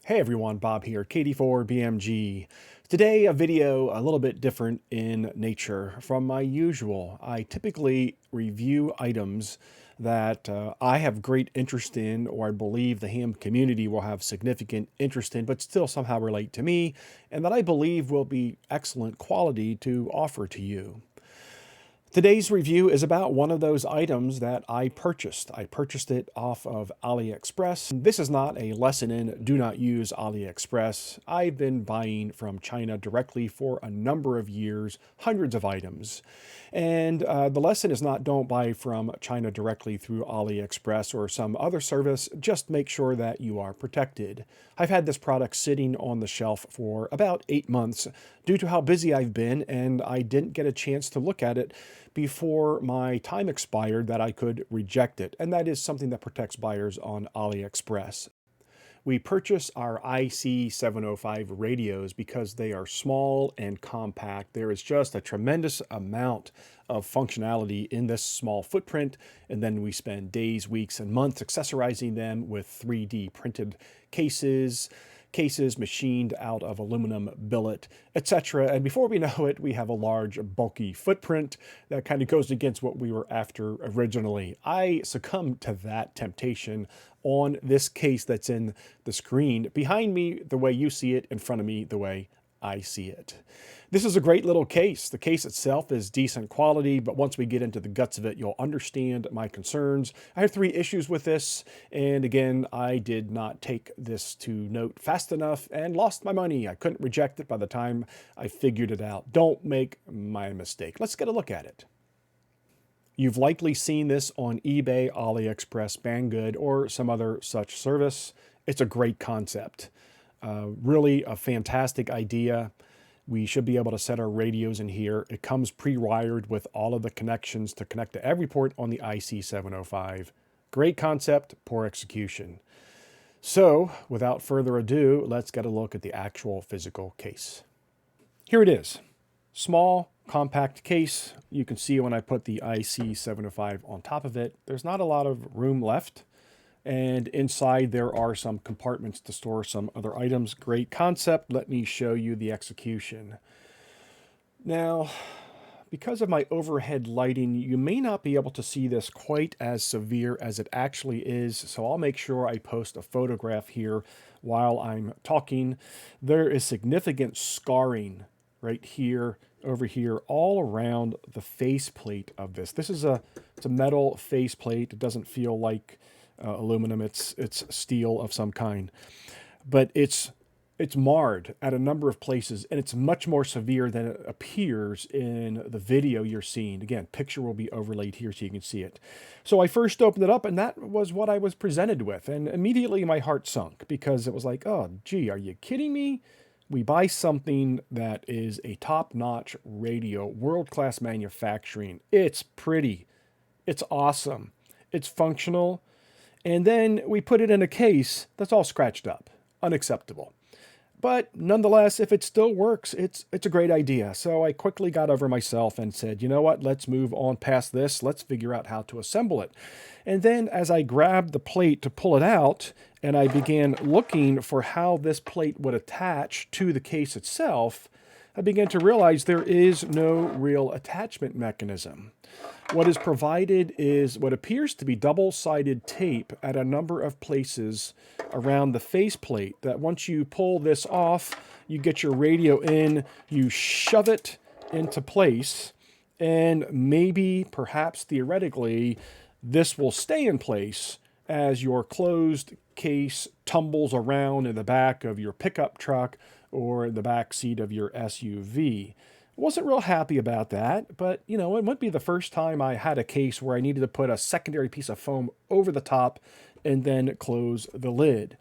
Hey everyone, Bob here, KD4BMG. Today a video a little bit different in nature from my usual. I typically review items that I have great interest in, or I believe the ham community will have significant interest in, but still somehow relate to me, and that I believe will be excellent quality to offer to you. Today's review is about one of those items that I purchased. I purchased it off of AliExpress. This is not a lesson in do not use AliExpress. I've been buying from China directly for a number of years, hundreds of items. And the lesson is not don't buy from China directly through AliExpress or some other service. Just make sure that you are protected. I've had this product sitting on the shelf for about 8 months due to how busy I've been, and I didn't get a chance to look at it before my time expired that I could reject it. And that is something that protects buyers on AliExpress. We purchase our IC-705 radios because they are small and compact. There is just a tremendous amount of functionality in this small footprint, and then we spend days, weeks, and months accessorizing them with 3D printed cases machined out of aluminum billet, etc. And before we know it, we have a large, bulky footprint that kind of goes against what we were after originally. I succumbed to that temptation on this case that's in the screen behind me the way you see it, in front of me the way I see it. This is a great little case. The case itself is decent quality, but once we get into the guts of it, you'll understand my concerns. I have 3 issues with this, and again, I did not take this to note fast enough and lost my money. I couldn't reject it by the time I figured it out. Don't make my mistake. Let's get a look at it. You've likely seen this on eBay, AliExpress, Banggood, or some other such service. It's a great concept. Really a fantastic idea. We should be able to set our radios in here. It comes pre-wired with all of the connections to connect to every port on the IC-705. Great concept, poor execution. So, without further ado, let's get a look at the actual physical case. Here it is. Small, compact case. You can see when I put the IC-705 on top of it, there's not a lot of room left. And inside there are some compartments to store some other items. Great concept. Let me show you the execution. Now, because of my overhead lighting, you may not be able to see this quite as severe as it actually is. So I'll make sure I post a photograph here while I'm talking. There is significant scarring right here, over here, all around the faceplate of this. This is it's a metal faceplate. It doesn't feel like aluminum. It's steel of some kind, but it's marred at a number of places, and it's much more severe than it appears in the video you're seeing. Again, picture will be overlaid here so you can see it. So I first opened it up, and that was what I was presented with, and immediately my heart sunk because it was like, oh gee, are you kidding me? We buy something that is a top-notch radio, world-class manufacturing. It's pretty, it's awesome, it's functional, and then we put it in a case that's all scratched up. Unacceptable. But nonetheless, if it still works, it's a great idea. So I quickly got over myself and said, you know what, let's move on past this. Let's figure out how to assemble it. And then as I grabbed the plate to pull it out, and I began looking for how this plate would attach to the case itself, I began to realize there is no real attachment mechanism. What is provided is what appears to be double-sided tape at a number of places around the faceplate that once you pull this off, you get your radio in, you shove it into place, and maybe, perhaps theoretically, this will stay in place as your closed case tumbles around in the back of your pickup truck or the back seat of your SUV. Wasn't real happy about that, but you know, it wouldn't be the first time I had a case where I needed to put a secondary piece of foam over the top and then close the lid.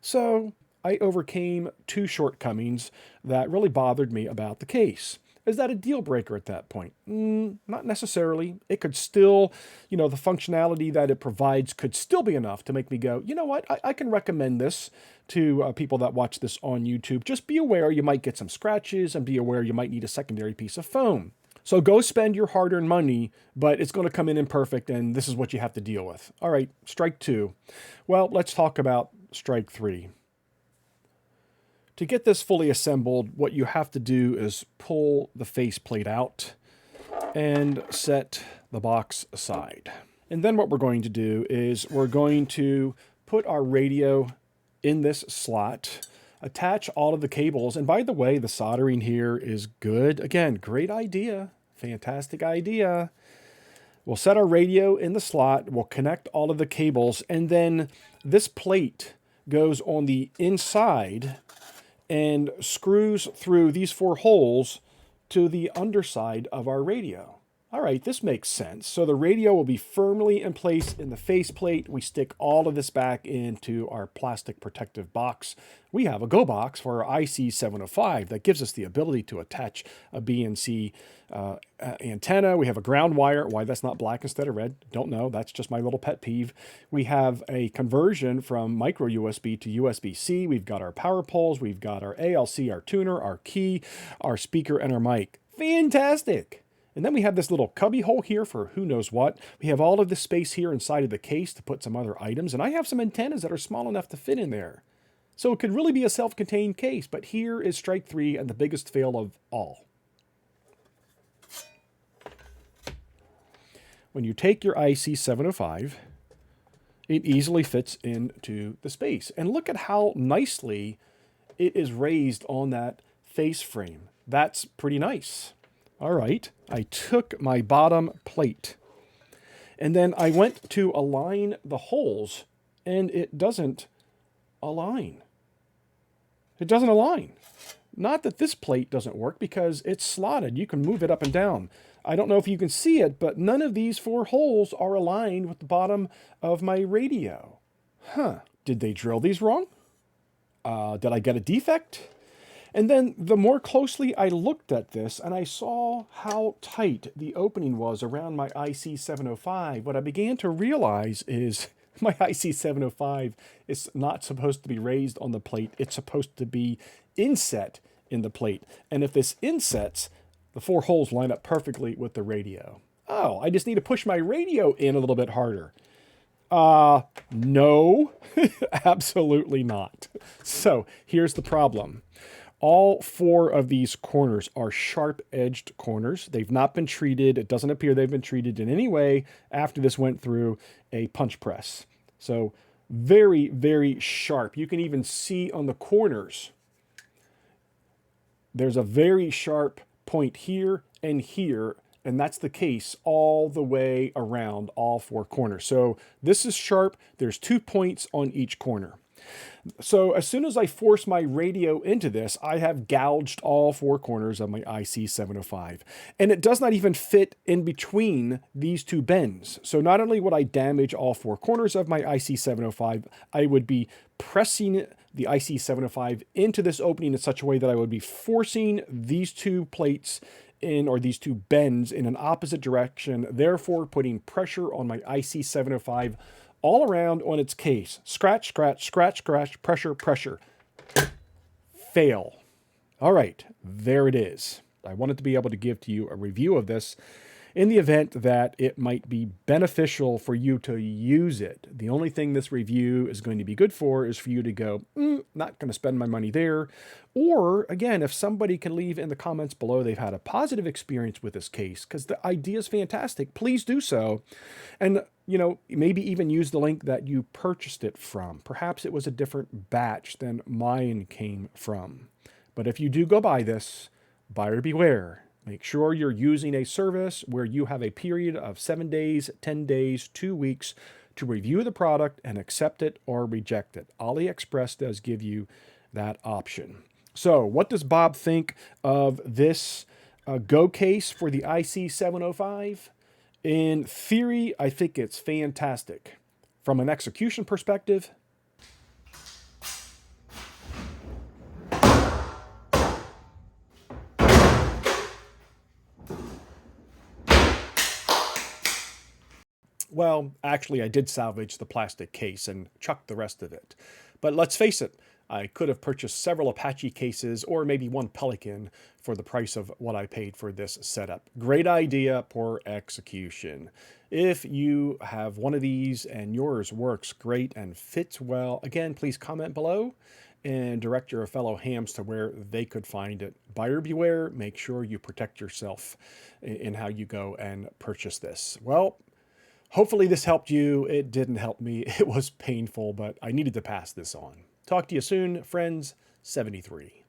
So I overcame 2 shortcomings that really bothered me about the case. Is that a deal breaker at that point? Not necessarily. It could still, the functionality that it provides could still be enough to make me go, you know what, I can recommend this to people that watch this on YouTube. Just be aware you might get some scratches and be aware you might need a secondary piece of foam. So go spend your hard-earned money, but it's going to come in imperfect, and this is what you have to deal with. All right, strike 2. Well, let's talk about strike 3. To get this fully assembled, what you have to do is pull the faceplate out and set the box aside. And then what we're going to do is we're going to put our radio in this slot, attach all of the cables. And by the way, the soldering here is good. Again, great idea. Fantastic idea. We'll set our radio in the slot. We'll connect all of the cables. And then this plate goes on the inside and screws through these 4 holes to the underside of our radio. All right, this makes sense. So the radio will be firmly in place in the faceplate. We stick all of this back into our plastic protective box. We have a go box for our IC-705 that gives us the ability to attach a BNC antenna. We have a ground wire. Why that's not black instead of red, don't know. That's just my little pet peeve. We have a conversion from micro USB to USB-C. We've got our power poles. We've got our ALC, our tuner, our key, our speaker, and our mic. Fantastic. And then we have this little cubby hole here for who knows what. We have all of this space here inside of the case to put some other items. And I have some antennas that are small enough to fit in there. So it could really be a self-contained case. But here is strike 3 and the biggest fail of all. When you take your IC-705, it easily fits into the space. And look at how nicely it is raised on that face frame. That's pretty nice. All right, I took my bottom plate and then I went to align the holes and it doesn't align. It doesn't align. Not that this plate doesn't work because it's slotted. You can move it up and down. I don't know if you can see it, but none of these 4 holes are aligned with the bottom of my radio. Huh, did they drill these wrong? Did I get a defect? And then the more closely I looked at this and I saw how tight the opening was around my IC-705, what I began to realize is my IC-705 is not supposed to be raised on the plate. It's supposed to be inset in the plate. And if this insets, the 4 holes line up perfectly with the radio. Oh, I just need to push my radio in a little bit harder. No, absolutely not. So here's the problem. All 4 of these corners are sharp-edged corners. They've not been treated. It doesn't appear they've been treated in any way after this went through a punch press. So very, very sharp. You can even see on the corners, there's a very sharp point here and here, and that's the case all the way around all 4 corners. So this is sharp. There's 2 points on each corner. So as soon as I force my radio into this, I have gouged all 4 corners of my IC-705. And it does not even fit in between these 2 bends. So not only would I damage all 4 corners of my IC-705, I would be pressing the IC-705 into this opening in such a way that I would be forcing these 2 plates in, or these 2 bends in an opposite direction, therefore putting pressure on my IC-705 all around on its case. Scratch, scratch, scratch, scratch, pressure, pressure. Fail. All right, there it is. I wanted to be able to give to you a review of this in the event that it might be beneficial for you to use it. The only thing this review is going to be good for is for you to go, not going to spend my money there. Or, again, if somebody can leave in the comments below they've had a positive experience with this case, because the idea is fantastic, please do so. And, you know, maybe even use the link that you purchased it from. Perhaps it was a different batch than mine came from. But if you do go buy this, buyer beware. Make sure you're using a service where you have a period of 7 days, 10 days, 2 weeks to review the product and accept it or reject it. AliExpress does give you that option. So what does Bob think of this Go case for the IC-705? In theory, I think it's fantastic. From an execution perspective, well, actually, I did salvage the plastic case and chuck the rest of it. But let's face it, I could have purchased several Apache cases or maybe one Pelican for the price of what I paid for this setup. Great idea, poor execution. If you have one of these and yours works great and fits well, again, please comment below and direct your fellow hams to where they could find it. Buyer beware, make sure you protect yourself in how you go and purchase this. Well, hopefully this helped you. It didn't help me. It was painful, but I needed to pass this on. Talk to you soon, friends. 73.